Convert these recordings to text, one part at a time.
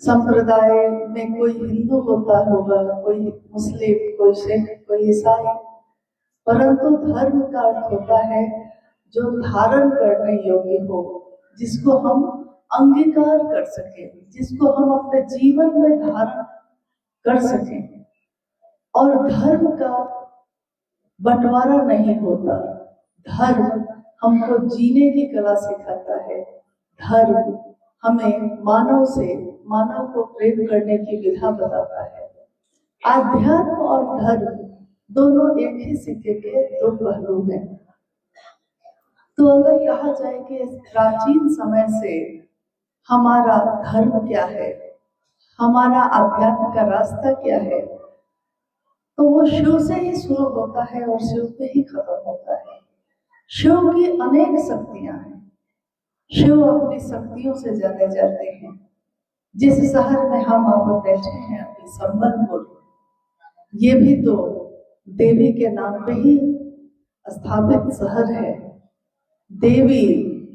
संप्रदाय में कोई हिंदू होता होगा, कोई मुस्लिम, कोई सिख, कोई ईसाई, परंतु धर्म का अर्थ होता है जो धारण करने योग्य हो, जिसको हम अंगीकार कर सके, जिसको हम अपने जीवन में धारण कर सके। और धर्म का बंटवारा नहीं होता। धर्म हमको जीने की कला सिखाता है। धर्म हमें मानव को प्रेम करने की विधा बताता है। आध्यात्म और धर्म दोनों एक ही सिक्के के दो पहलू हैं। तो अगर कहा जाए कि प्राचीन समय से हमारा धर्म क्या है, हमारा आध्यात्म का रास्ता क्या है, तो वो शिव से ही शुरू होता है और शिव पे ही खत्म होता है। शिव की अनेक शक्तियां हैं। शिव अपनी शक्तियों से जाने जाते हैं। जिस शहर में हम आप बैठे हैं अभी, संबलपुर, ये भी तो देवी के नाम पे ही स्थापित शहर है। देवी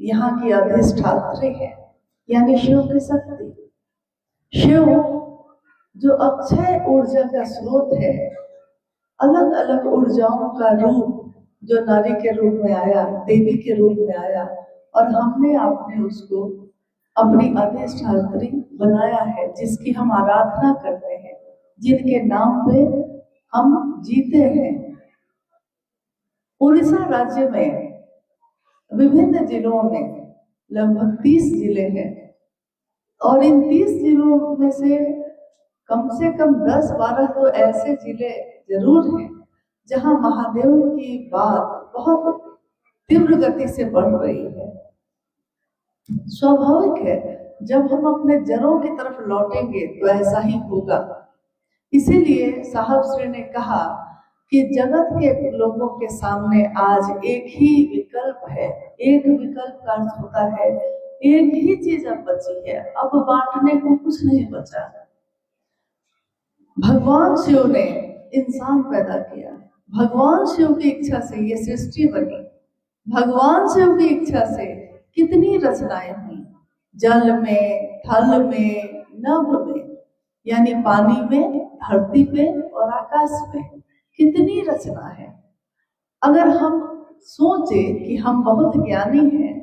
यहाँ की अधिष्ठात्री है, यानी शिव की शक्ति। शिव जो अक्षय ऊर्जा का स्रोत है, अलग अलग ऊर्जाओं का रूप जो नारी के रूप में आया, देवी के रूप में आया, और हमने आपने उसको अपनी अधिष्ठात्री बनाया है, जिसकी हम आराधना करते हैं, जिनके नाम पे हम जीते हैं। उड़ीसा राज्य में विभिन्न जिलों में लगभग 30 जिले हैं, और इन 30 जिलों में से कम 10-12 तो ऐसे जिले जरूर हैं जहां महादेव की बात बहुत तीव्र गति से बढ़ रही है। स्वाभाविक है, जब हम अपने जड़ों की तरफ लौटेंगे तो ऐसा ही होगा। इसीलिए साहब श्री ने कहा कि जगत के लोगों के सामने आज एक ही विकल्प है। एक विकल्प का अर्थ होता है एक ही चीज अब बची है, अब बांटने को कुछ नहीं बचा। भगवान शिव ने इंसान पैदा किया, भगवान शिव की इच्छा से ये सृष्टि बनी, भगवान शिव की इच्छा से कितनी रचनाएं हुई, जल में, थल में, नभ में, यानी पानी में, धरती पे और आकाश में कितनी रचना है। अगर हम सोचे कि हम बहुत ज्ञानी हैं,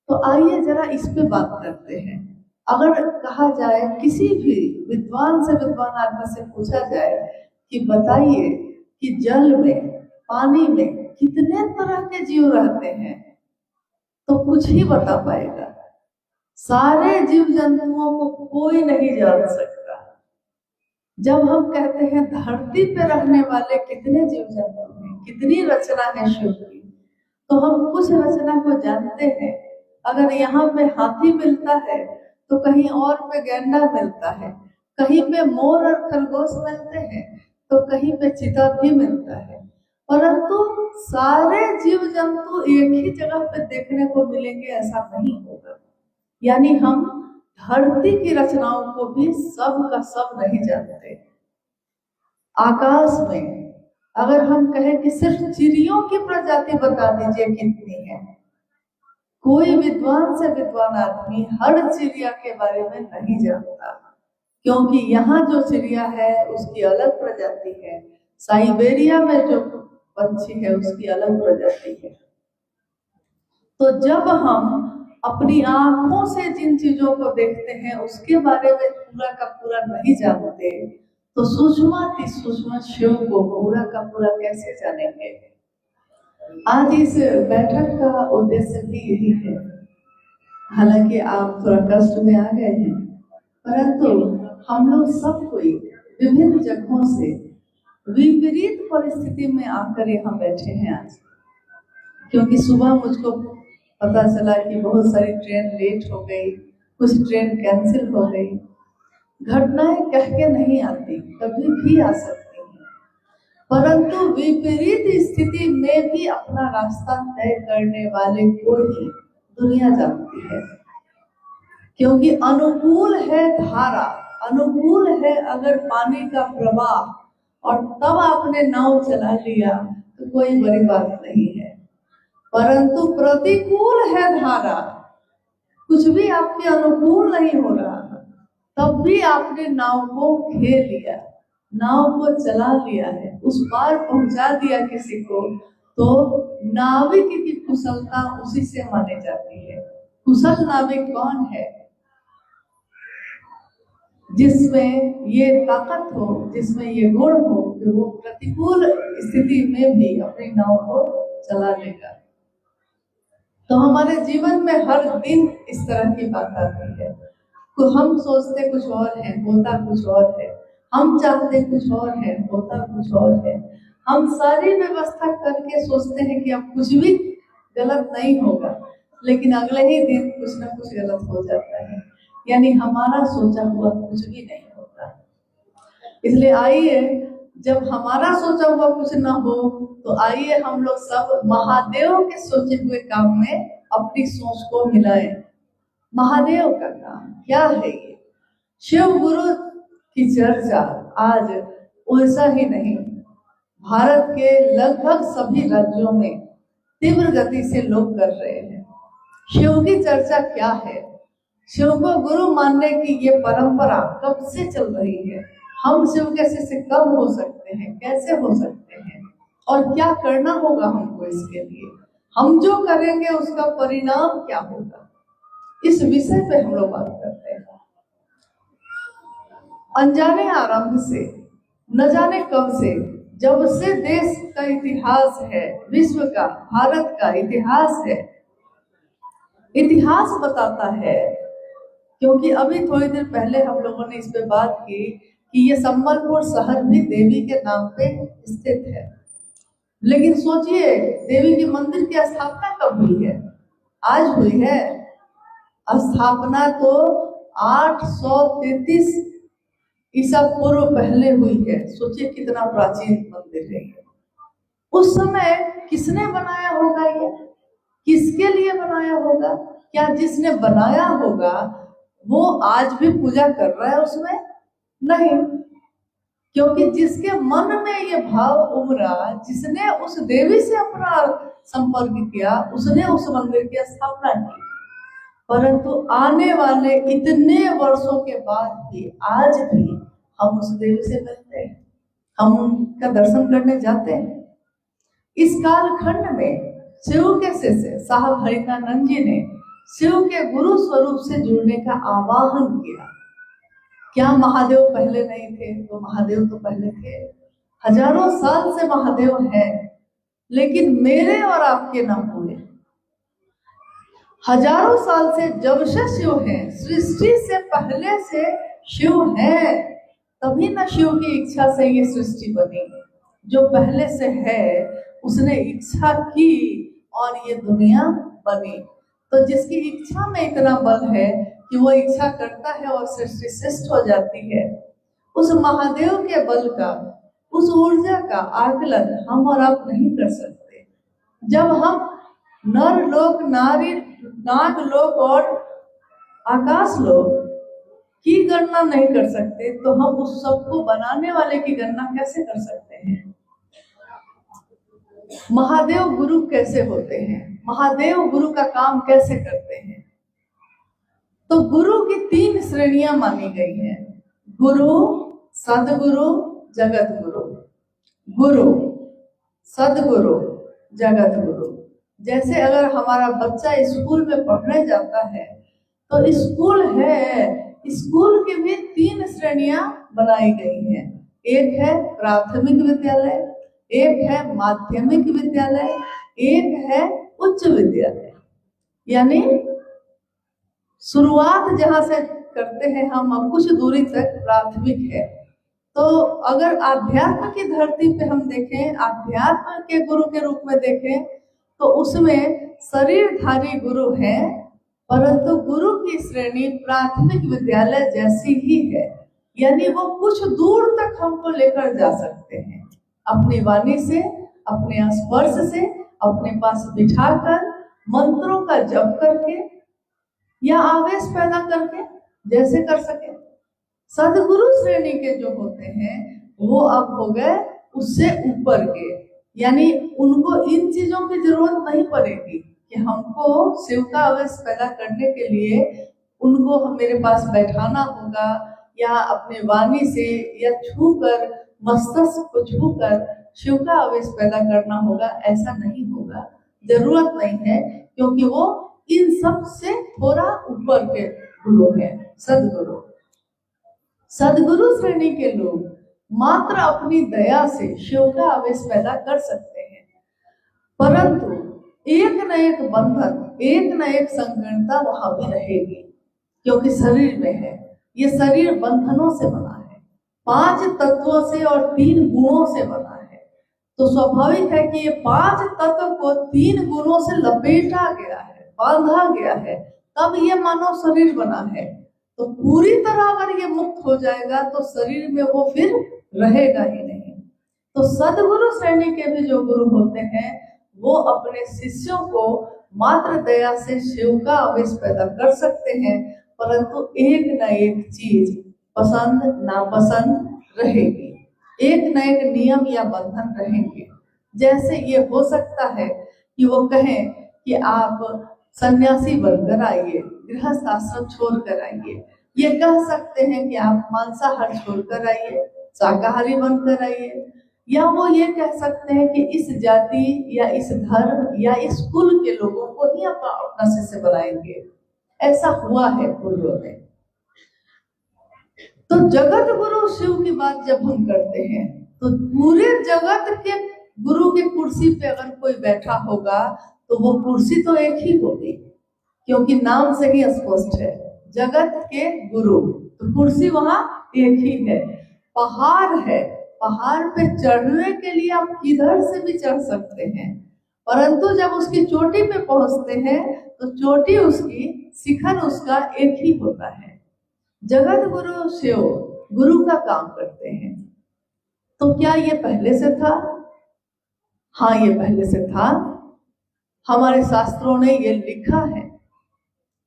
तो आइए जरा इस पे बात करते हैं। अगर कहा जाए, किसी भी विद्वान से विद्वान आदमी से पूछा जाए कि बताइए कि जल में, पानी में कितने तरह के जीव रहते हैं, तो कुछ ही बता पाएगा। सारे जीव जंतुओं को कोई नहीं जान सकता। जब हम कहते हैं धरती पे रहने वाले कितने जीव जंतु हैं, कितनी रचना है शिव की, तो हम कुछ रचना को जानते हैं। अगर यहाँ पे हाथी मिलता है तो कहीं और पे गैंडा मिलता है, कहीं पे मोर और खरगोश मिलते हैं तो कहीं पे चीता भी मिलता है, परंतु सारे जीव जंतु एक ही जगह पे देखने को मिलेंगे ऐसा नहीं होगा। यानी हम धरती की रचनाओं को भी सब का सब नहीं जानते। आकाश में अगर हम कहें कि सिर्फ चिड़ियों की प्रजाति बता दीजिए कितनी है, कोई विद्वान से विद्वान आदमी हर चिड़िया के बारे में नहीं जानता, क्योंकि यहाँ जो चिड़िया है उसकी अलग प्रजाति है, साइबेरिया में जो पंछी है उसकी अलग प्रजाति है। तो जब हम अपनी आंखों से जिन चीजों को देखते हैं उसके बारे में पूरा का पूरा नहीं जानते, तो सूक्ष्म सूक्ष्म शिव को पूरा का पूरा कैसे जानेंगे। आज इस बैठक का उद्देश्य भी यही है। हालांकि आप थोड़ा कष्ट में आ गए हैं, परंतु हम लोग सब कोई विभिन्न जगहों से विपरीत परिस्थिति में आकर यहाँ बैठे हैं आज। क्योंकि सुबह मुझको पता चला कि बहुत सारी ट्रेन लेट हो गई, कुछ ट्रेन कैंसिल हो गई। घटनाएं कह के नहीं आती, कभी भी आ सकती हैं, परंतु विपरीत स्थिति में भी अपना रास्ता तय करने वाले को ही दुनिया जानती है। क्योंकि अनुकूल है धारा, अनुकूल है अगर पानी का प्रवाह, और तब आपने नाव चला लिया तो कोई बड़ी बात नहीं है। परंतु प्रतिकूल है धारा, कुछ भी आपके अनुकूल नहीं हो रहा, तब भी आपने नाव को घेर लिया, नाव को चला लिया है, उस पार पहुंचा दिया किसी को, तो नाविक की कुशलता उसी से मानी जाती है। कुशल नाविक कौन है? जिसमें ये ताकत हो, जिसमें ये गुण हो कि वो प्रतिकूल स्थिति में भी अपनी नाव को चला लेगा। तो हमारे जीवन में हर दिन इस तरह की बात आती है। तो हम सोचते कुछ और है, होता कुछ और है। हम चाहते कुछ और है, होता कुछ और है। हम सारी व्यवस्था करके सोचते हैं कि अब कुछ भी गलत नहीं होगा, लेकिन अगले ही दिन कुछ ना कुछ गलत हो जाता है। यानी हमारा सोचा हुआ कुछ भी नहीं होता। इसलिए आइए, जब हमारा सोचा हुआ कुछ ना हो, तो आइए हम लोग सब महादेव के सोचे हुए काम में अपनी सोच को मिलाएं। महादेव का काम क्या है? ये शिव गुरु की चर्चा आज वैसा ही नहीं, भारत के लगभग सभी राज्यों में तीव्र गति से लोग कर रहे हैं। शिव की चर्चा क्या है? शिव को गुरु मानने की ये परंपरा कब से चल रही है? हम शिव कैसे से कम हो सकते हैं, कैसे हो सकते हैं, और क्या करना होगा हमको इसके लिए? हम जो करेंगे उसका परिणाम क्या होगा? इस विषय पे हम लोग बात करते हैं। अनजाने आरंभ से, न जाने कब से, जब से देश का इतिहास है, विश्व का, भारत का इतिहास है, इतिहास बताता है। क्योंकि अभी थोड़ी देर पहले हम लोगों ने इस पे बात की कि ये संबलपुर शहर भी देवी के नाम पे स्थित है। लेकिन सोचिए, देवी के मंदिर की स्थापना कब हुई है? आज हुई है। स्थापना तो 833 ईसा पूर्व पहले हुई है। सोचिए कितना प्राचीन मंदिर है। उस समय किसने बनाया होगा? ये किसके लिए बनाया होगा? क्या जिसने बनाया होगा वो आज भी पूजा कर रहा है उसमें? नहीं, क्योंकि जिसके मन में ये भाव उमड़ा, जिसने उस देवी से अपना संपर्क किया, उसने उस मंदिर की स्थापना की। परंतु आने वाले इतने वर्षों के बाद भी आज भी हम उस देवी से मिलते हैं, हम उनका दर्शन करने जाते हैं। इस कालखंड में शिव के शिष्य साहब हरितानंद जी ने शिव के गुरु स्वरूप से जुड़ने का आवाहन किया। क्या महादेव पहले नहीं थे? तो महादेव तो पहले थे, हजारों साल से महादेव हैं, लेकिन मेरे और आपके नाम हुए। हजारों साल से जब से शिव है, सृष्टि से पहले से शिव है, तभी ना शिव की इच्छा से ये सृष्टि बनी। जो पहले से है उसने इच्छा की और ये दुनिया बनी। तो जिसकी इच्छा में इतना बल है कि वो इच्छा करता है और सृष्टि सृष्ट हो जाती है, उस महादेव के बल का, उस ऊर्जा का आकलन हम और आप नहीं कर सकते। जब हम नर लोक, नारी, नाग लोक और आकाश लोक की गणना नहीं कर सकते, तो हम उस सबको बनाने वाले की गणना कैसे कर सकते हैं? महादेव गुरु कैसे होते हैं? महादेव गुरु का काम कैसे करते हैं? तो गुरु की 3 श्रेणियां मानी गई हैं। गुरु, सदगुरु, जगत गुरु। गुरु, सदगुरु, जगत गुरु। जैसे अगर हमारा बच्चा स्कूल में पढ़ने जाता है, तो स्कूल है, स्कूल की भी 3 श्रेणियां बनाई गई हैं। एक है प्राथमिक विद्यालय, एक है माध्यमिक विद्यालय, एक है उच्च विद्यालय। यानी शुरुआत जहां से करते हैं हम, अब कुछ दूरी तक प्राथमिक है। तो अगर आध्यात्म की धरती पे हम देखें, आध्यात्म के गुरु के रूप में देखें, तो उसमें शरीरधारी गुरु हैं, परंतु गुरु की श्रेणी प्राथमिक विद्यालय जैसी ही है। यानी वो कुछ दूर तक हमको लेकर जा सकते हैं, अपनी वाणी से, अपने स्पर्श से, अपने पास बिठाकर, मंत्रों का जप करके या आवेश पैदा करके, जैसे कर सके। सदगुरु श्रेणी के जो होते हैं वो अब हो गए उससे ऊपर के, यानी उनको इन चीजों की जरूरत नहीं पड़ेगी कि हमको शिव का आवेश पैदा करने के लिए उनको हम मेरे पास बैठाना होगा या अपने वाणी से या छूकर, मस्तक को छूकर शिव का आवेश पैदा करना होगा, ऐसा नहीं होगा, जरूरत नहीं है, क्योंकि वो इन सब से थोड़ा ऊपर के गुरु है। सदगुरु, सदगुरु श्रेणी के लोग मात्र अपनी दया से शिव का आवेश पैदा कर सकते हैं, परंतु एक न एक बंधन, एक न एक संकीर्णता वहां भी रहेगी, क्योंकि शरीर में है। ये शरीर बंधनों से बना है, 5 तत्वों से और 3 गुणों से बना है। तो स्वाभाविक है कि ये 5 तत्व को 3 गुणों से लपेटा गया है, बांधा गया है, तब ये मानव शरीर बना है। तो पूरी तरह अगर ये मुक्त हो जाएगा तो शरीर में वो फिर रहेगा ही नहीं। तो सदगुरु श्रेणी के भी जो गुरु होते हैं वो अपने शिष्यों को मात्र दया से शिव का आवेश पैदा कर सकते हैं, परंतु एक न एक चीज पसंद नापसंद रहेगी, एक न एक नियम या बंधन रहेंगे। जैसे ये हो सकता है कि वो कहें कि आप सन्यासी बनकर आइए, गृहस्थ आश्रम छोड़कर आइए। ये कह सकते हैं कि आप मांसाहार छोड़कर आइए, शाकाहारी बनकर आइए। या वो ये कह सकते हैं कि इस जाति या इस धर्म या इस कुल के लोगों को ही अपना शिष्य बनाएंगे। ऐसा हुआ है पूर्व में। तो जगत गुरु शिव की बात जब हम करते हैं तो पूरे जगत के गुरु की कुर्सी पे अगर कोई बैठा होगा तो वो कुर्सी तो एक ही होगी, क्योंकि नाम से ही स्पष्ट है जगत के गुरु, तो कुर्सी वहां एक ही है। पहाड़ है, पहाड़ पे चढ़ने के लिए आप किधर से भी चढ़ सकते हैं, परंतु जब उसकी चोटी पे पहुंचते हैं तो चोटी उसकी, शिखर उसका एक ही होता है। जगत गुरु शिव गुरु का काम करते हैं। तो क्या ये पहले से था? हाँ, ये पहले से था। हमारे शास्त्रों ने ये लिखा है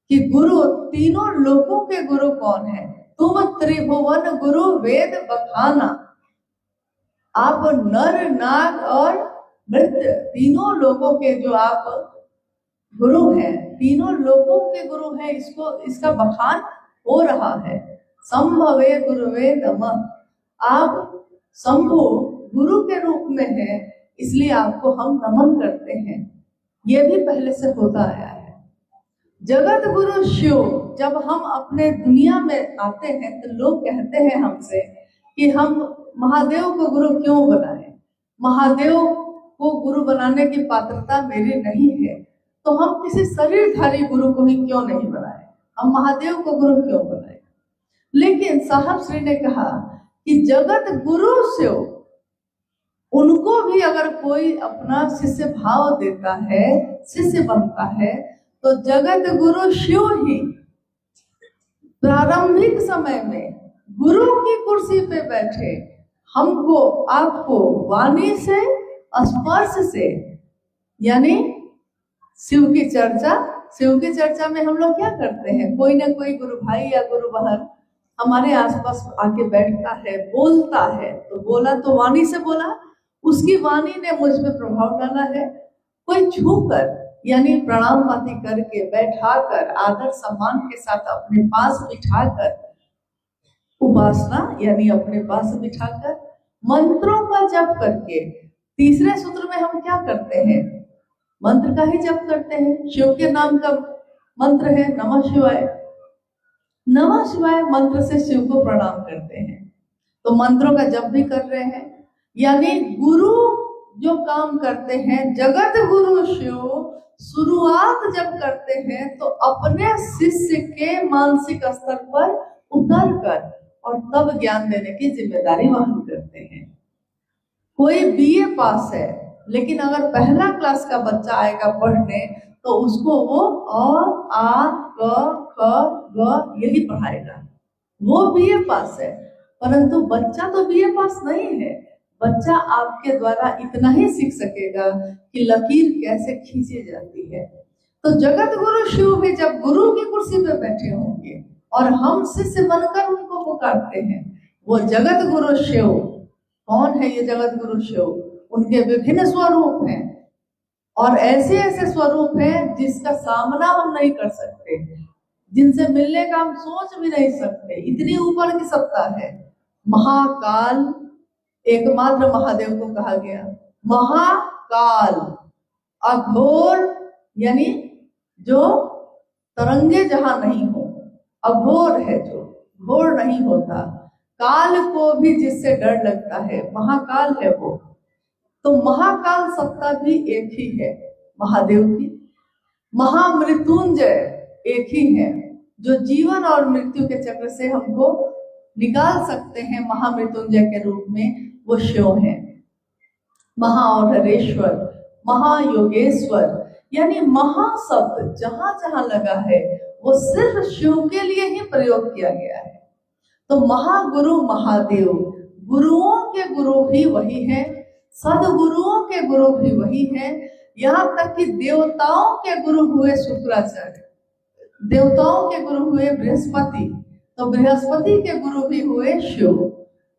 कि गुरु, तीनों लोकों के गुरु कौन है? तुम त्रिभुवन गुरु वेद बखाना। आप नर नाग और मृत्य तीनों लोगों के जो आप गुरु हैं, तीनों लोकों के गुरु हैं, इसका बखान हो रहा है। संभवे गुरुवे नमः। आप शंभु गुरु के रूप में हैं, इसलिए आपको हम नमन करते हैं। ये भी पहले से होता आया है। जगत गुरु शिव, जब हम अपने दुनिया में आते हैं तो लोग कहते हैं हमसे कि हम महादेव को गुरु क्यों बनाएं? महादेव को गुरु बनाने की पात्रता मेरी नहीं है, तो हम किसी शरीरधारी गुरु को ही क्यों नहीं बनाएं? हम महादेव को गुरु क्यों बनाएं? लेकिन साहब श्री ने कहा कि जगत गुरु शिव, उनको भी अगर कोई अपना शिष्य भाव देता है, शिष्य बनता है, तो जगत गुरु शिव ही प्रारंभिक समय में गुरु की कुर्सी पे बैठे हमको, आपको वाणी से, स्पर्श से, यानी शिव की चर्चा में हम लोग क्या करते हैं? कोई ना कोई गुरु भाई या गुरु बहन हमारे आसपास आके बैठता है, बोलता है, तो बोला तो वाणी से बोला, उसकी वाणी ने मुझ पे प्रभाव डाला है। कोई छूकर, यानी प्रणाम पाती करके, बैठाकर, आदर सम्मान के साथ अपने पास बिठाकर, उपासना यानी अपने पास बिठाकर मंत्रों का जप करके। तीसरे सूत्र में हम क्या करते हैं? मंत्र का ही जप करते हैं। शिव के नाम का मंत्र है नमः शिवाय। नमः शिवाय मंत्र से शिव को प्रणाम करते हैं, तो मंत्रों का जप भी कर रहे हैं। यानी गुरु जो काम करते हैं, जगत गुरु शिव शुरुआत जब करते हैं तो अपने शिष्य के मानसिक स्तर पर उतर कर और तब ज्ञान देने की जिम्मेदारी वहन करते हैं। कोई बीए पास है, लेकिन अगर पहला क्लास का बच्चा आएगा पढ़ने तो उसको वो अ आ क ख ग यही पढ़ाएगा। वो बीए पास है, परंतु बच्चा तो बीए पास नहीं है। बच्चा आपके द्वारा इतना ही सीख सकेगा कि लकीर कैसे खींची जाती है। तो जगत गुरु शिव भी जब गुरु की कुर्सी पर बैठे होंगे और हम शिष्य बनकर उनको पुकारते हैं, वो जगत गुरु शिव कौन है? ये जगत गुरु शिव, उनके विभिन्न स्वरूप हैं और ऐसे ऐसे स्वरूप हैं जिसका सामना हम नहीं कर सकते। जिनसे मिलने का हम सोच भी नहीं सकते, इतनी ऊपर की सत्ता है। महाकाल एकमात्र महादेव को कहा गया। महाकाल अघोर, यानी जो तरंगे जहां नहीं हो, अघोर है जो घोर नहीं होता। काल को भी जिससे डर लगता है महाकाल है वो। तो महाकाल सत्ता भी एक ही है महादेव की। महामृत्युंजय एक ही है, जो जीवन और मृत्यु के चक्र से हमको निकाल सकते हैं महामृत्युंजय के रूप में, वो शिव है। महाऔढ़ेश्वर, महायोगेश्वर, यानी महा शब्द जहां जहां लगा है वो सिर्फ शिव के लिए ही प्रयोग किया गया है। तो महागुरु महादेव, गुरुओं के गुरु भी वही है, सदगुरुओं के गुरु भी वही है। यहाँ तक कि देवताओं के गुरु हुए शुक्राचार्य, देवताओं के गुरु हुए बृहस्पति, तो बृहस्पति के गुरु भी हुए शिव।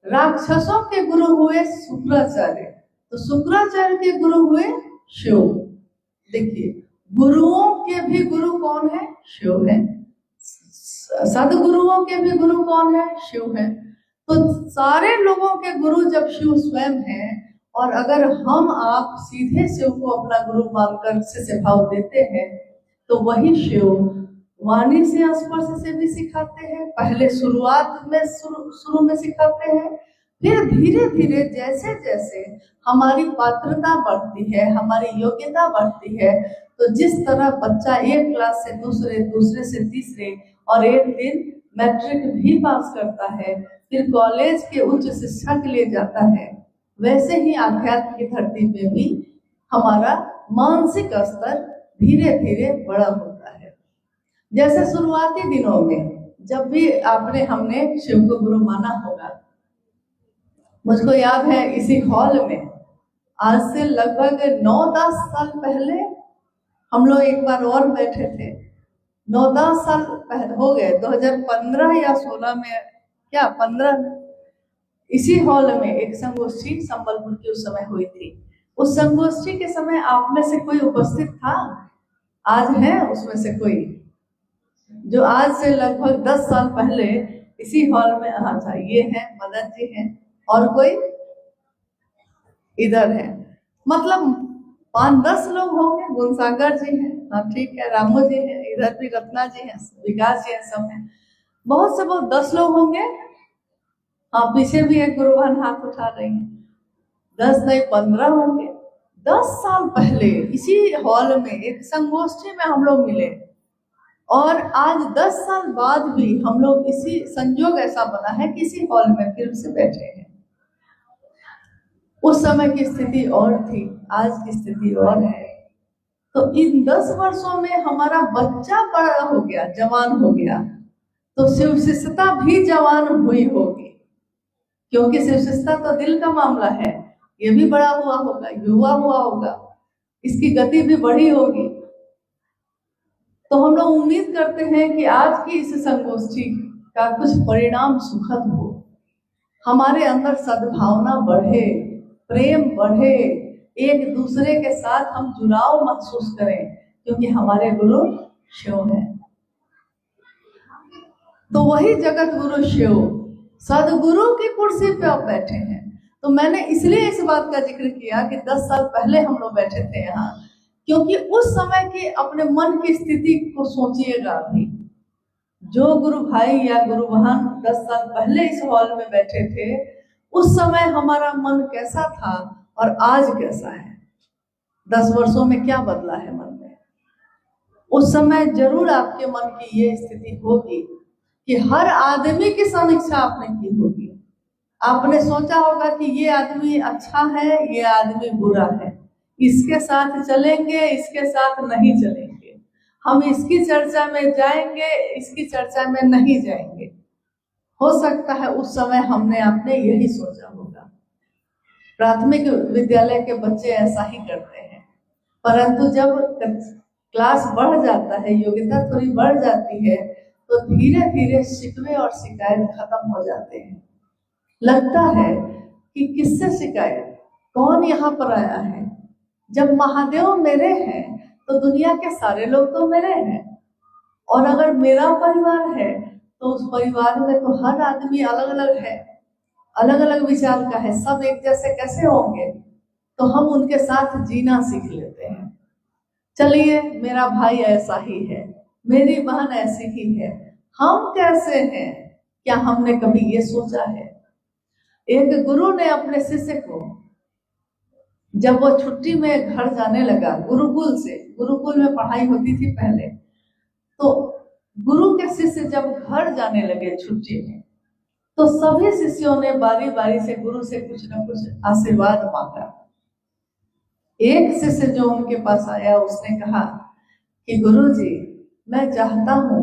राक्षसों के गुरु हुए शुक्राचार्य, तो शुक्राचार्य के गुरु हुए शिव। देखिए, गुरुओं के भी गुरु कौन है? शिव है। सदगुरुओं के भी गुरु कौन है? शिव है। तो सारे लोगों के गुरु जब शिव स्वयं है, और अगर हम आप सीधे शिव को अपना गुरु मानकर शिष्य भाव देते हैं, तो वही शिव वाणी से स्पर्श से भी सिखाते हैं। पहले शुरुआत में शुरू में सिखाते हैं, फिर धीरे धीरे जैसे जैसे हमारी पात्रता बढ़ती है, हमारी योग्यता बढ़ती है, तो जिस तरह बच्चा एक क्लास से दूसरे, दूसरे से तीसरे, और एक दिन मैट्रिक भी पास करता है, फिर कॉलेज के उच्च शिक्षा के लिए जाता है, वैसे ही आध्यात्म की धरती पे भी हमारा मानसिक स्तर धीरे धीरे बड़ा होता है। जैसे शुरुआती दिनों में जब भी हमने शिव को गुरु माना होगा, मुझको याद है इसी हॉल में आज से लगभग 9-10 साल पहले हम लोग एक बार और बैठे थे। 9-10 साल हो गए, 2015 या 16 में, क्या 15 में, इसी हॉल में एक संगोष्ठी संबलपुर की उस समय हुई थी। उस संगोष्ठी के समय आप में से कोई उपस्थित था? आज है उसमें से कोई जो आज से लगभग 10 साल पहले इसी हॉल में? हाँ था, ये है मदन जी हैं, और कोई इधर है, मतलब 5-10 लोग होंगे। गुणसागर जी हैं, हाँ ठीक है, रामू जी हैं, इधर भी रत्ना जी हैं, विकास जी हैं, सब हैं, बहुत से बहुत 10 लोग होंगे। हाँ, पीछे भी एक गुरुवान हाथ उठा रही हैं, 10 नहीं 15 होंगे। 10 साल पहले इसी हॉल में एक संगोष्ठी में हम लोग मिले, और आज 10 साल बाद भी हम लोग इसी, संजोग ऐसा बना है कि इसी हॉल में फिर से बैठे हैं। उस समय की स्थिति और थी, आज की स्थिति और है। तो इन 10 वर्षों में हमारा बच्चा बड़ा हो गया, जवान हो गया, तो शिव शिष्यता भी जवान हुई होगी, क्योंकि शिव शिष्यता तो दिल का मामला है। ये भी बड़ा हुआ होगा, युवा हुआ होगा, इसकी गति भी बढ़ी होगी। तो हम लोग उम्मीद करते हैं कि आज की इस संगोष्ठी का कुछ परिणाम सुखद हो, हमारे अंदर सद्भावना बढ़े, प्रेम बढ़े, एक दूसरे के साथ हम जुड़ाव महसूस करें, क्योंकि हमारे गुरु शिव हैं। तो वही जगत गुरु शिव सदगुरु की कुर्सी पे आप बैठे हैं। तो मैंने इसलिए इस बात का जिक्र किया कि 10 साल पहले हम लोग बैठे थे यहाँ, क्योंकि उस समय की अपने मन की स्थिति को सोचिएगा। अभी जो गुरु भाई या गुरु बहन 10 साल पहले इस हॉल में बैठे थे, उस समय हमारा मन कैसा था और आज कैसा है? 10 वर्षों में क्या बदला है मन में? उस समय जरूर आपके मन की ये स्थिति होगी कि हर आदमी की समीक्षा आपने की होगी। आपने सोचा होगा कि ये आदमी अच्छा है, ये आदमी बुरा है, इसके साथ चलेंगे, इसके साथ नहीं चलेंगे, हम इसकी चर्चा में जाएंगे, इसकी चर्चा में नहीं जाएंगे। हो सकता है उस समय हमने आपने यही सोचा होगा। प्राथमिक विद्यालय के बच्चे ऐसा ही करते हैं, परंतु जब क्लास बढ़ जाता है, योग्यता थोड़ी बढ़ जाती है, तो धीरे धीरे शिकवे और शिकायत खत्म हो जाते हैं। लगता है कि किससे शिकायत, कौन यहाँ पर आया है? जब महादेव मेरे हैं तो दुनिया के सारे लोग तो मेरे हैं। और अगर मेरा परिवार है तो उस परिवार में तो हर आदमी अलग अलग है, अलग अलग विचार का है, सब एक जैसे कैसे होंगे? तो हम उनके साथ जीना सीख लेते हैं। चलिए, मेरा भाई ऐसा ही है, मेरी बहन ऐसी ही है, हम कैसे हैं? क्या हमने कभी ये सोचा है? एक गुरु ने अपने शिष्य को, जब वो छुट्टी में घर जाने लगा गुरुकुल से, गुरुकुल में पढ़ाई होती थी पहले, तो गुरु के शिष्य जब घर जाने लगे छुट्टी में, तो सभी शिष्यों ने बारी बारी से गुरु से कुछ न कुछ आशीर्वाद मांगा। एक शिष्य जो उनके पास आया, उसने कहा कि गुरुजी, मैं चाहता हूं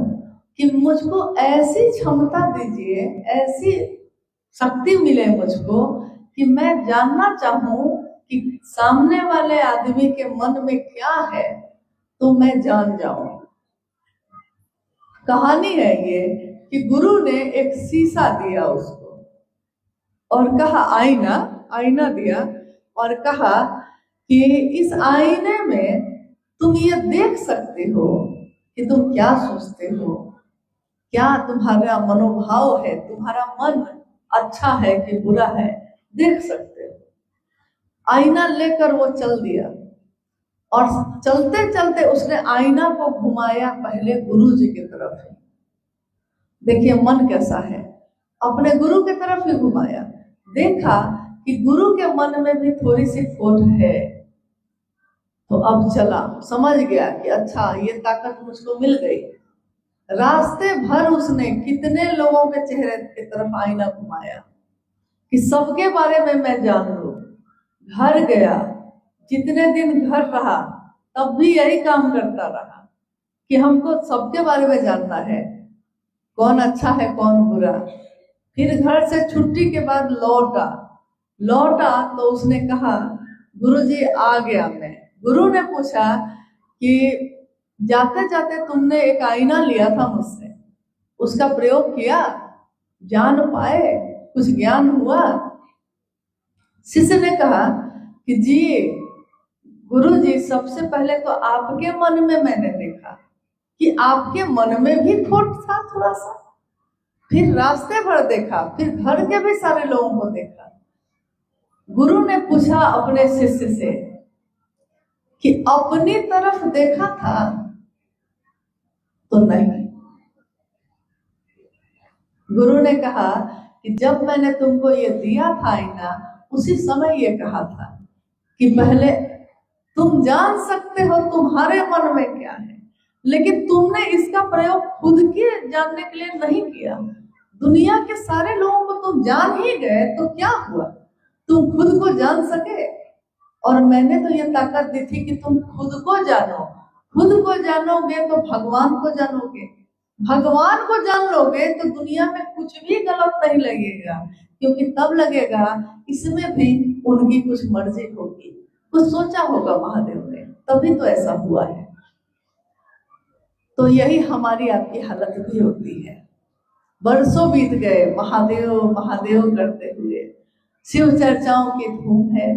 कि मुझको ऐसी क्षमता दीजिए, ऐसी शक्ति मिले मुझको कि मैं जानना चाहूं कि सामने वाले आदमी के मन में क्या है, तो मैं जान जाऊं। कहानी है ये कि गुरु ने एक शीशा दिया उसको और कहा, आईना दिया और कहा कि इस आईने में तुम ये देख सकते हो कि तुम क्या सोचते हो, क्या तुम्हारा मनोभाव है, तुम्हारा मन अच्छा है कि बुरा है, देख सकते हो। आईना लेकर वो चल दिया और चलते चलते उसने आईना को घुमाया पहले गुरु जी की तरफ ही। देखिए मन कैसा है, अपने गुरु की तरफ ही घुमाया, देखा कि गुरु के मन में भी थोड़ी सी खोट है, तो अब चला, समझ गया कि अच्छा ये ताकत मुझको मिल गई। रास्ते भर उसने कितने लोगों के चेहरे की तरफ आईना घुमाया कि सबके बारे में मैं जान लूं। घर गया, जितने दिन घर रहा तब भी यही काम करता रहा कि हमको सबके बारे में जानना है, कौन अच्छा है कौन बुरा। फिर घर से छुट्टी के बाद लौटा तो उसने कहा, गुरुजी आ गया मैं। गुरु ने पूछा कि जाते जाते तुमने एक आईना लिया था मुझसे, उसका प्रयोग किया, जान पाए, कुछ ज्ञान हुआ? शिष्य ने कहा कि जी गुरुजी, सबसे पहले तो आपके मन में मैंने देखा कि आपके मन में भी खोट था थोड़ा सा, फिर रास्ते भर देखा, फिर घर के भी सारे लोगों को देखा। गुरु ने पूछा अपने शिष्य से कि अपनी तरफ देखा था? तो नहीं। गुरु ने कहा कि जब मैंने तुमको ये दिया था आईना, उसी समय ये कहा था कि पहले तुम जान सकते हो तुम्हारे मन में क्या है, लेकिन तुमने इसका प्रयोग खुद के जानने के लिए नहीं किया। दुनिया के सारे लोगों को तुम जान ही गए तो क्या हुआ, तुम खुद को जान सके? और मैंने तो ये ताकत दी थी कि तुम खुद को जानो, खुद को जानोगे तो भगवान को जानोगे, भगवान को जान लोगे तो दुनिया में कुछ भी गलत नहीं लगेगा, क्योंकि तब लगेगा इसमें भी उनकी कुछ मर्जी होगी, कुछ सोचा होगा महादेव ने, तभी तो ऐसा हुआ है। तो यही हमारी आपकी हालत भी होती है। वर्षों बीत गए महादेव महादेव करते हुए, शिव चर्चाओं की धूम है,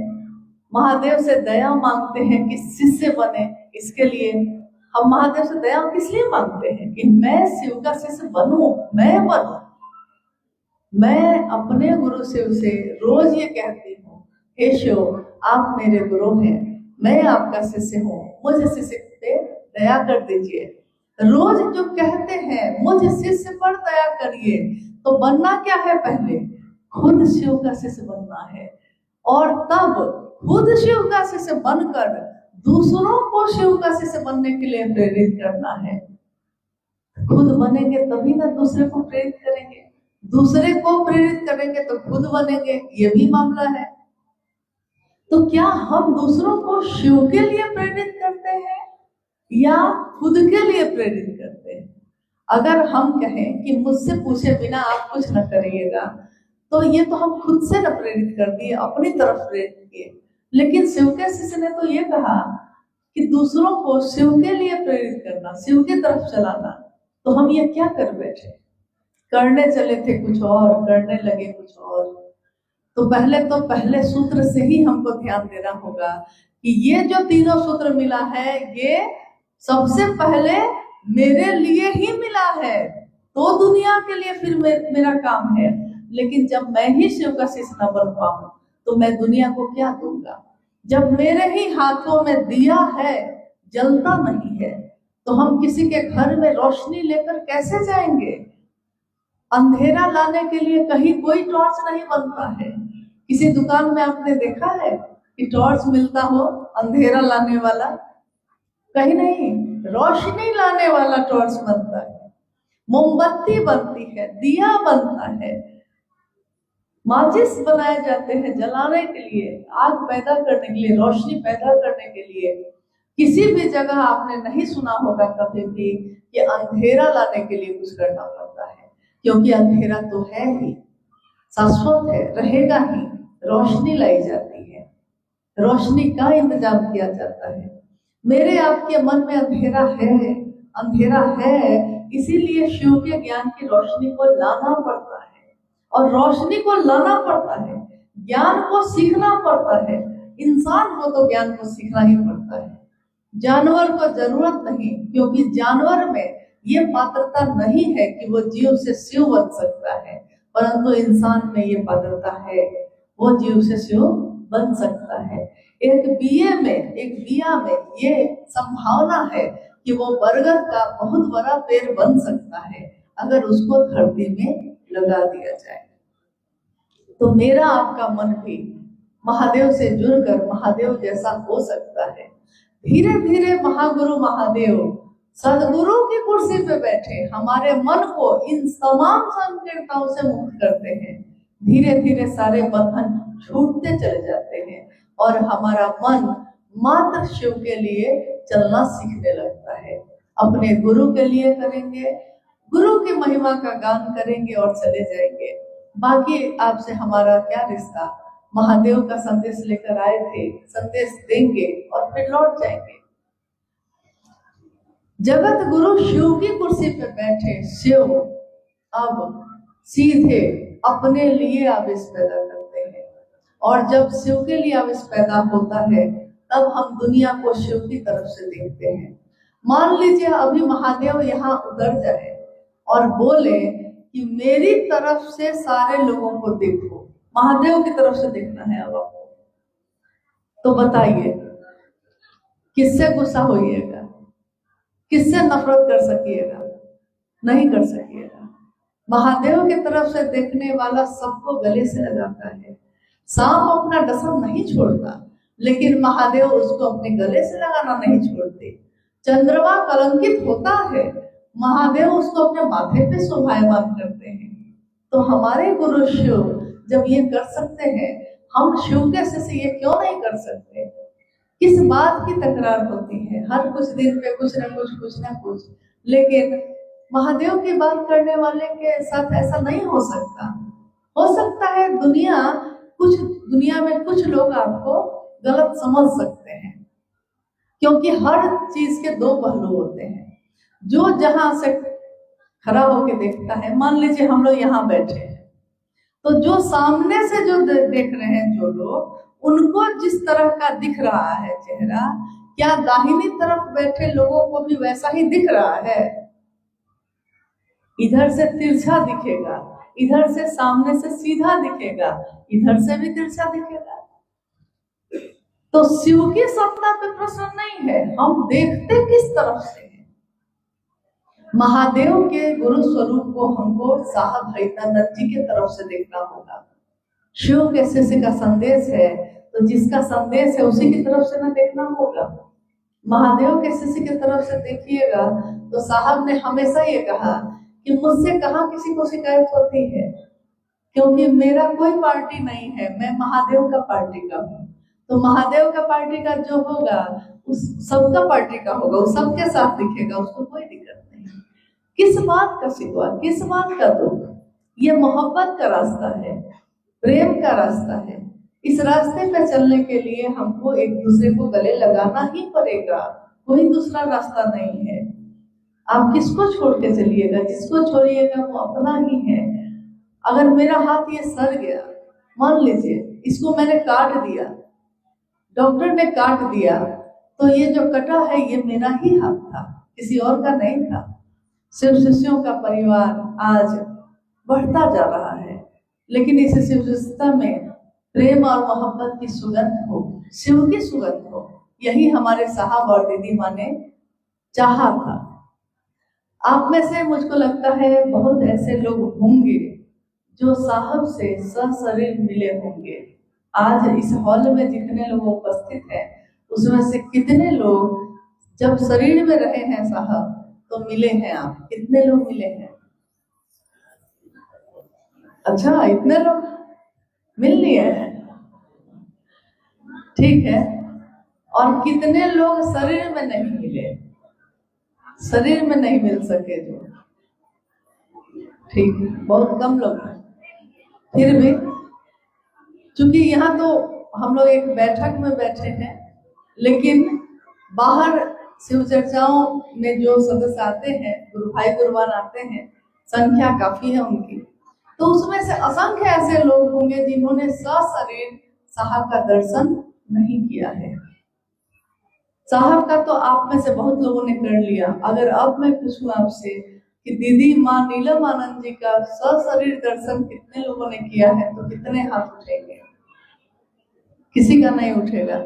महादेव से दया मांगते हैं कि शिष्य बने। इसके लिए हम महादेव से दया किस लिए मांगते हैं कि मैं शिव का शिष्य बनूं, मैं बनूं। मैं अपने गुरु शिव से रोज ये कहती हूँ, हे शिव, आप मेरे गुरु हैं, मैं आपका शिष्य हूँ, मुझे शिष्य पे दया कर दीजिए। रोज जो कहते हैं मुझे शिष्य पर दया करिए, तो बनना क्या है? पहले खुद शिव का शिष्य बनना है, और तब खुद शिव का शिष्य बनकर दूसरों को शिव का शिष्य बनने के लिए प्रेरित करना है। खुद बनेंगे तभी ना दूसरे को प्रेरित करेंगे, दूसरे को प्रेरित करेंगे तो खुद बनेंगे, ये भी मामला है। तो क्या हम दूसरों को शिव के लिए प्रेरित करते हैं या खुद के लिए प्रेरित करते हैं? अगर हम कहें कि मुझसे पूछे बिना आप कुछ न करिएगा, तो ये तो हम खुद से न प्रेरित कर दिए, अपनी तरफ प्रेरित किए। लेकिन शिव के शिष्य ने तो ये कहा कि दूसरों को शिव के लिए प्रेरित करना, शिव की तरफ चलाना। तो हम ये क्या कर बैठे? करने चले थे कुछ और, करने लगे कुछ और। तो पहले सूत्र से ही हमको ध्यान देना होगा कि ये जो तीनों सूत्र मिला है, ये सबसे पहले मेरे लिए ही मिला है तो दुनिया के लिए फिर मेरा काम है। लेकिन जब मैं ही शिव का शिष्य न बन पाऊं तो मैं दुनिया को क्या दूंगा। जब मेरे ही हाथों में दिया है, जलता नहीं है, तो हम किसी के घर में रोशनी लेकर कैसे जाएंगे। अंधेरा लाने के लिए कहीं कोई टॉर्च नहीं बनता है। किसी दुकान में आपने देखा है कि टॉर्च मिलता हो अंधेरा लाने वाला? कहीं नहीं। रोशनी लाने वाला टॉर्च बनता है, मोमबत्ती बनती है, दिया बनता है, माचिस बनाए जाते हैं जलाने के लिए, आग पैदा करने के लिए, रोशनी पैदा करने के लिए। किसी भी जगह आपने नहीं सुना होगा कभी भी कि अंधेरा लाने के लिए कुछ करना पड़ता है, क्योंकि अंधेरा तो है ही, शाश्वत है, रहेगा ही। रोशनी लाई जाती है, रोशनी का इंतजाम किया जाता है। मेरे आपके मन में अंधेरा है, अंधेरा है, इसीलिए शिव के ज्ञान की रोशनी को लाना पड़ता है। और रोशनी को लाना पड़ता है, ज्ञान को सीखना पड़ता है। इंसान को तो ज्ञान को सीखना ही पड़ता है, जानवर को जरूरत नहीं, क्योंकि जानवर में ये पात्रता नहीं है कि वो जीव से शिव बन सकता है, परंतु इंसान में ये पात्रता है, वो जीव से शिव बन सकता है। एक बिया में ये संभावना है कि वो बरगद का बहुत बड़ा पेड़ बन सकता है अगर उसको धरती में लगा दिया जाए। तो मेरा आपका मन भी महादेव से जुड़कर महादेव जैसा हो सकता है। धीरे धीरे महागुरु महादेव सदगुरु की कुर्सी पे बैठे हमारे मन को इन तमाम संकीर्णताओं से मुक्त करते हैं। धीरे धीरे सारे बंधन छूटते चले जाते हैं और हमारा मन मात्र शिव के लिए चलना सीखने लगता है। अपने गुरु के लिए करेंगे, गुरु की महिमा का गान करेंगे और चले जाएंगे। बाकी आपसे हमारा क्या रिश्ता। महादेव का संदेश लेकर आए थे, संदेश देंगे और फिर लौट जाएंगे। जगत गुरु शिव की कुर्सी पर बैठे शिव अब सीधे अपने लिए आवेश पैदा करते हैं, और जब शिव के लिए आवेश पैदा होता है तब हम दुनिया को शिव की तरफ से देखते हैं। मान लीजिए अभी महादेव यहाँ उतर जाए और बोले कि मेरी तरफ से सारे लोगों को देखो, महादेव की तरफ से देखना है अब आपको, तो बताइए किससे गुस्सा होइएगा, किससे नफरत कर सकिएगा? नहीं कर सकिएगा। महादेव की तरफ से देखने वाला सबको गले से लगाता है। सांप अपना डसन नहीं छोड़ता, लेकिन महादेव उसको अपने गले से लगाना नहीं छोड़ते। चंद्रमा कलंकित होता है, महादेव उसको अपने माथे पे शोभायमान करते हैं। तो हमारे गुरु शिव जब ये कर सकते हैं, हम शिव के शिष्य ये क्यों नहीं कर सकते? किस बात की तकरार होती है हर कुछ दिन पे कुछ ना कुछ। लेकिन महादेव की बात करने वाले के साथ ऐसा नहीं हो सकता। हो सकता है दुनिया में कुछ लोग आपको गलत समझ सकते हैं, क्योंकि हर चीज के दो पहलू होते हैं। जो जहां से खड़ा होके देखता है, मान लीजिए हम लोग यहाँ बैठे हैं, तो जो सामने से जो देख रहे हैं जो लोग, उनको जिस तरह का दिख रहा है चेहरा, क्या दाहिनी तरफ बैठे लोगों को भी वैसा ही दिख रहा है? इधर से तिरछा दिखेगा, इधर से सामने से सीधा दिखेगा, इधर से भी तिरछा दिखेगा। तो शिव की सत्ता पे प्रश्न नहीं है, हम देखते किस तरफ से हैं। महादेव के गुरु स्वरूप को हमको साहब हरितानंद जी के तरफ से देखना होगा। शिव के शिष्य का संदेश है, तो जिसका संदेश है उसी की तरफ से ना देखना होगा। महादेव के शिष्य की तरफ से देखिएगा तो साहब ने हमेशा ये कहा कि मुझसे कहाँ किसी को शिकायत होती है, क्योंकि मेरा कोई पार्टी नहीं है, मैं महादेव का पार्टी का हूँ। तो महादेव का पार्टी का जो होगा उस सबका पार्टी का होगा, वो सबके साथ दिखेगा, उसको कोई दिक्कत नहीं। किस बात का शिकवा, किस बात का दुख? ये मोहब्बत का रास्ता है, प्रेम का रास्ता है। इस रास्ते पे चलने के लिए हमको एक दूसरे को गले लगाना ही पड़ेगा, कोई दूसरा रास्ता नहीं है। आप किसको छोड़ के चलिएगा? जिसको छोड़िएगा वो अपना ही है। अगर मेरा हाथ ये सड़ गया, मान लीजिए इसको मैंने काट दिया, डॉक्टर ने काट दिया, तो ये जो कटा है ये मेरा ही हाथ था, किसी और का नहीं था। शिव शिष्यों का परिवार आज बढ़ता जा रहा है, लेकिन इस शिव शिष्यता में प्रेम और मोहब्बत की सुगंध हो, शिव की सुगंध हो, यही हमारे साहब और दीदी माँ ने चाहा था। आप में से मुझको लगता है बहुत ऐसे लोग होंगे जो साहब से सशरीर मिले होंगे। आज इस हॉल में जितने लोग उपस्थित हैं उसमें से कितने लोग जब शरीर में रहे हैं साहब तो मिले हैं? आप कितने लोग मिले हैं? अच्छा, इतने लोग मिल लिए हैं, ठीक है। और कितने लोग शरीर में नहीं मिले, शरीर में नहीं मिल सके जो, ठीक, बहुत कम लोग हैं। फिर भी चूंकि यहाँ तो हम लोग एक बैठक में बैठे हैं, लेकिन बाहर शिव चर्चाओं में जो सदस्य आते हैं, गुरु भाई गुरुवान आते हैं, संख्या काफी है उनकी, तो उसमें से असंख्य ऐसे लोग होंगे जिन्होंने सशरीर साहब का दर्शन नहीं किया है। साहब का तो आप में से बहुत लोगों ने कर लिया। अगर अब मैं पूछूं आपसे कि दीदी माँ नीलम आनंद जी का सशरीर दर्शन कितने लोगों ने किया है, तो कितने हाथ उठेंगे? किसी का नहीं उठेगा,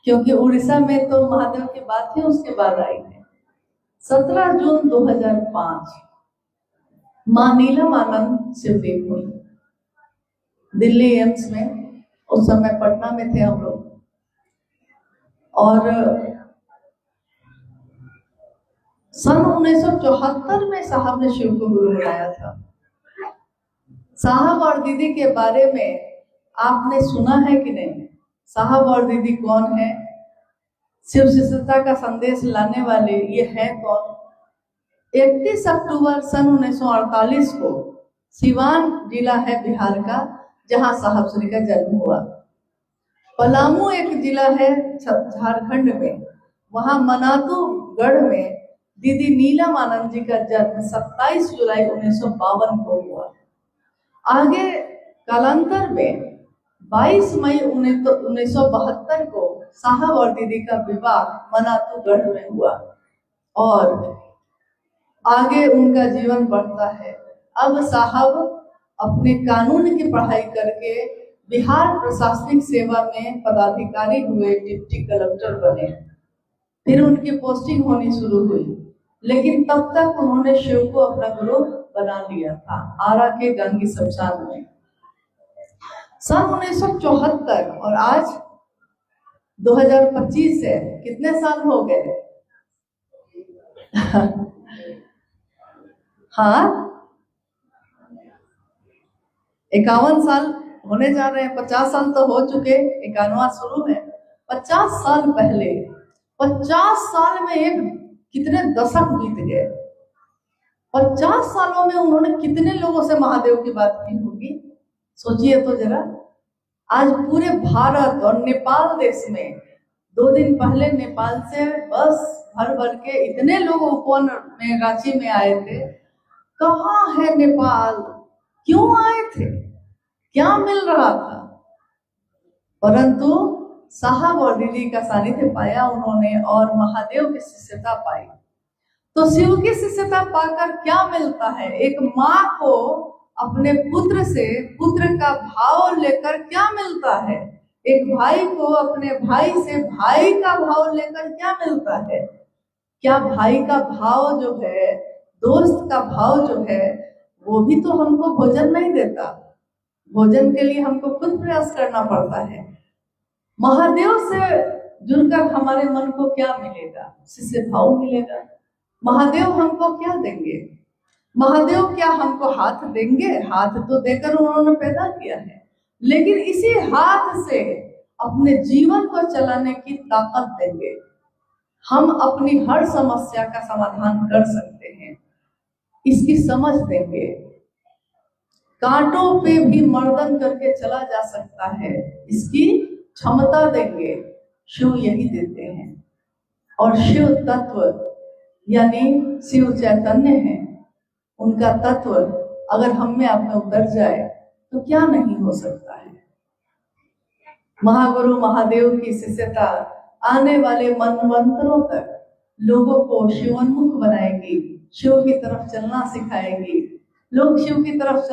क्योंकि उड़ीसा में तो महादेव की बात ही उसके बाद आई है। 17 जून 2005 माँ नीलम आनंद शिवलिंग हुई दिल्ली एम्स में। उस समय पटना में थे हम लोग, और सन 1974 में साहब ने शिव को गुरु बनाया था। साहब और दीदी के बारे में आपने सुना है कि नहीं? साहब और दीदी कौन है? शिव शिष्यता का संदेश लाने वाले ये हैं कौन? 31 अक्टूबर सन 1948 को सिवान जिला है बिहार का, जहां साहब श्री का जन्म हुआ। पलामू एक जिला है झारखंड में, वहां मनातूगढ़ में दीदी नीलम आनंद जी का जन्म 27 जुलाई 1952 को हुआ। आगे कालांतर में 22 मई 1972 को साहब और दीदी का विवाह मनातूगढ़ में हुआ, और आगे उनका जीवन बढ़ता है। अब साहब अपने कानून की पढ़ाई करके बिहार प्रशासनिक सेवा में पदाधिकारी हुए, डिप्टी कलेक्टर बने। फिर उनकी पोस्टिंग होनी शुरू हुई, लेकिन तब तक उन्होंने शिव को अपना गुरु बना लिया था आरा के गंगी शमशान में। सन 1974 और आज 2025 है, कितने साल हो गए? हाँ, 51 साल होने जा रहे हैं। 50 साल तो हो चुके, 51वां शुरू है। 50 साल पहले, 50 साल में एक कितने दशक बीत गए। 50 सालों में उन्होंने कितने लोगों से महादेव की बात की होगी, सोचिए तो जरा। आज पूरे भारत और नेपाल देश में 2 दिन पहले नेपाल से बस भर भर के इतने लोग उपवन में रांची में आए थे। कहाँ है नेपाल? क्यों आए थे? क्या मिल रहा था? परंतु साहब और दीदी का सानिध्य पाया उन्होंने और महादेव की शिष्यता पाई। तो शिव की शिष्यता पाकर क्या मिलता है? एक माँ को अपने पुत्र से पुत्र का भाव लेकर क्या मिलता है? एक भाई को अपने भाई से भाई का भाव लेकर क्या मिलता है? क्या भाई का भाव जो है, दोस्त का भाव जो है, वो भी तो हमको भोजन नहीं देता। भोजन के लिए हमको खुद प्रयास करना पड़ता है। महादेव से जुड़कर हमारे मन को क्या मिलेगा? शिष्य भाव मिलेगा। महादेव हमको क्या देंगे? महादेव क्या हमको हाथ देंगे? हाथ तो देकर उन्होंने पैदा किया है, लेकिन इसी हाथ से अपने जीवन को चलाने की ताकत देंगे। हम अपनी हर समस्या का समाधान कर सकते हैं, इसकी समझ देंगे। कांटों पे भी मर्दन करके चला जा सकता है, इसकी क्षमता देंगे। शिव यही देते हैं। और शिव तत्व यानी शिव चैतन्य है, उनका तत्व अगर हम में आप में उतर जाए तो क्या नहीं हो सकता है। महागुरु महादेव की शिष्यता आने वाले मनवंतरों तक लोगों को शिवोन्मुख बनाएगी, शिव की तरफ चलना सिखाएगी। लोग शिव की तरफ चल